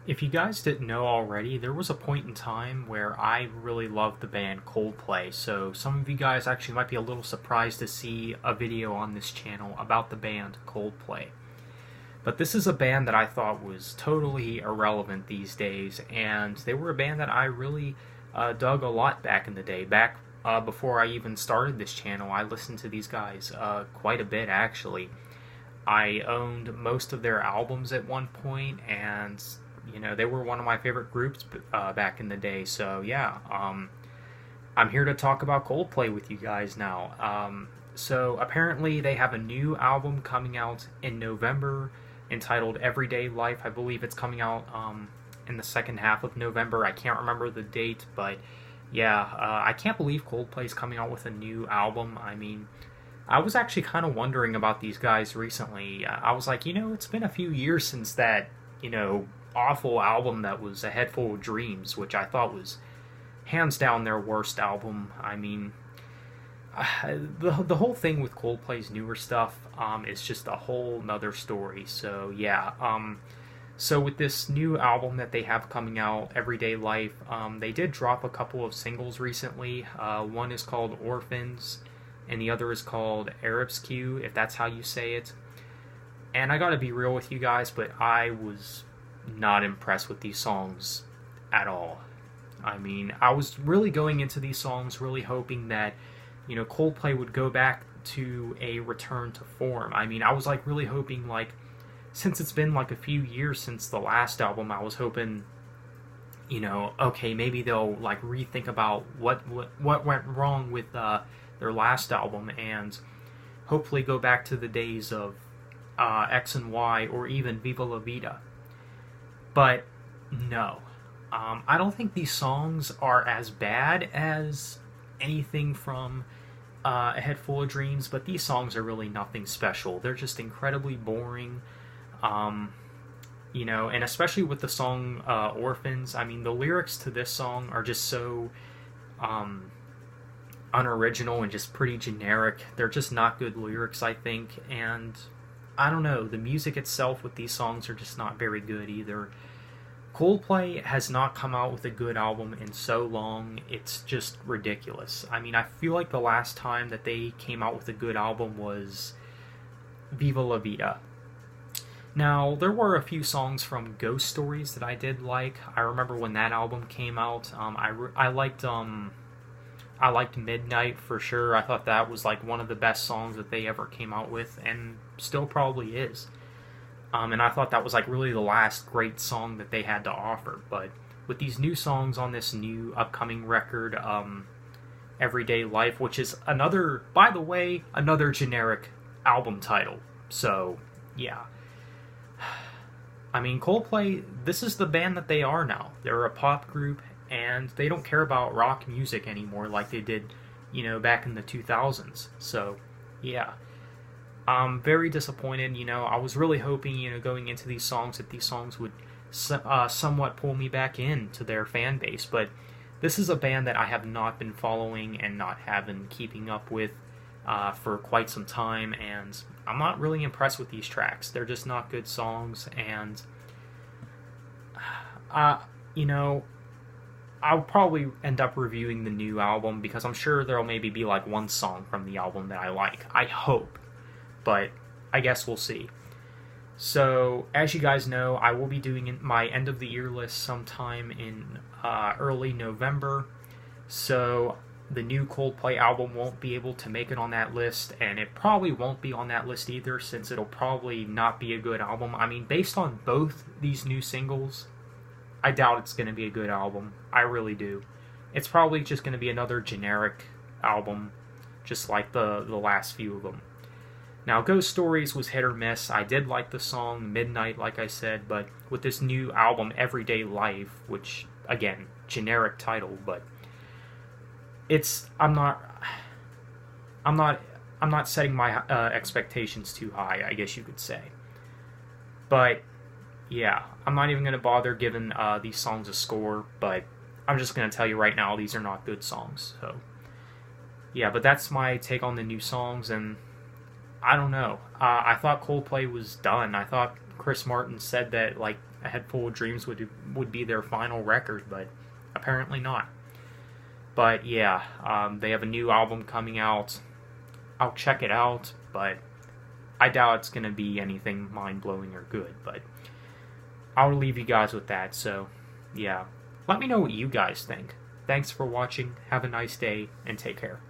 If you guys didn't know already, there was a point in time where I really loved the band Coldplay, so some of you guys actually might be a little surprised to see a video on this channel about the band Coldplay. But this is a band that I thought was totally irrelevant these days, and they were a band that I really dug a lot back in the day. Back before I even started this channel, I listened to these guys quite a bit, actually. I owned most of their albums at one point, and they were one of my favorite groups back in the day. So yeah, I'm here to talk about Coldplay with you guys now. So apparently they have a new album coming out in November entitled Everyday Life. I believe it's coming out in the second half of November. I can't remember the date, but yeah, I can't believe Coldplay's coming out with a new album. I mean, I was actually kind of wondering about these guys recently. I was like, it's been a few years since that, awful album that was A Head Full of Dreams, which I thought was hands down their worst album. I mean, the whole thing with Coldplay's newer stuff is just a whole nother story. So yeah, so with this new album that they have coming out, Everyday Life, they did drop a couple of singles recently. One is called Orphans, and the other is called Arab's Q, if that's how you say it. And I gotta be real with you guys, but I was not impressed with these songs at all. I mean, I was really going into these songs really hoping that, Coldplay would go back to a return to form. I mean, I was really hoping, since it's been a few years since the last album, I was hoping, okay, maybe they'll rethink about what went wrong with their last album, and hopefully go back to the days of X and Y, or even Viva La Vida. But no, I don't think these songs are as bad as anything from A Head Full of Dreams, but these songs are really nothing special. They're just incredibly boring, and especially with the song Orphans. I mean, the lyrics to this song are just so unoriginal and just pretty generic. They're just not good lyrics, I think, and I don't know, the music itself with these songs are just not very good either. Coldplay has not come out with a good album in so long, it's just ridiculous. I mean, I feel like the last time that they came out with a good album was Viva La Vida. Now, there were a few songs from Ghost Stories that I did like. I remember when that album came out. I liked Midnight for sure. I thought that was one of the best songs that they ever came out with, and still probably is. And I thought that was really the last great song that they had to offer. But with these new songs on this new upcoming record, Everyday Life, which is another generic album title. So yeah, I mean, Coldplay, this is the band that they are now. They're a pop group, and they don't care about rock music anymore like they did, back in the 2000s. So, yeah. I'm very disappointed, I was really hoping, going into these songs, that these songs would somewhat pull me back into their fan base, but this is a band that I have not been following and not have been keeping up with for quite some time, and I'm not really impressed with these tracks. They're just not good songs, and, I'll probably end up reviewing the new album, because I'm sure there'll maybe be one song from the album that I like. I hope. But I guess we'll see. So, as you guys know, I will be doing my end of the year list sometime in early November. So, the new Coldplay album won't be able to make it on that list, and it probably won't be on that list either, since it'll probably not be a good album. I mean, based on both these new singles, I doubt it's going to be a good album. I really do. It's probably just going to be another generic album, just like the last few of them. Now, Ghost Stories was hit or miss. I did like the song Midnight, like I said, but with this new album, Everyday Life, which, again, generic title, but I'm not setting my expectations too high, I guess you could say. But yeah, I'm not even going to bother giving these songs a score, but I'm just going to tell you right now, these are not good songs. So yeah, but that's my take on the new songs, and I don't know. I thought Coldplay was done. I thought Chris Martin said that like A Head Full of Dreams would be their final record, but apparently not. But yeah, they have a new album coming out. I'll check it out, but I doubt it's going to be anything mind-blowing or good. But I'll leave you guys with that. So yeah, let me know what you guys think. Thanks for watching. Have a nice day, and take care.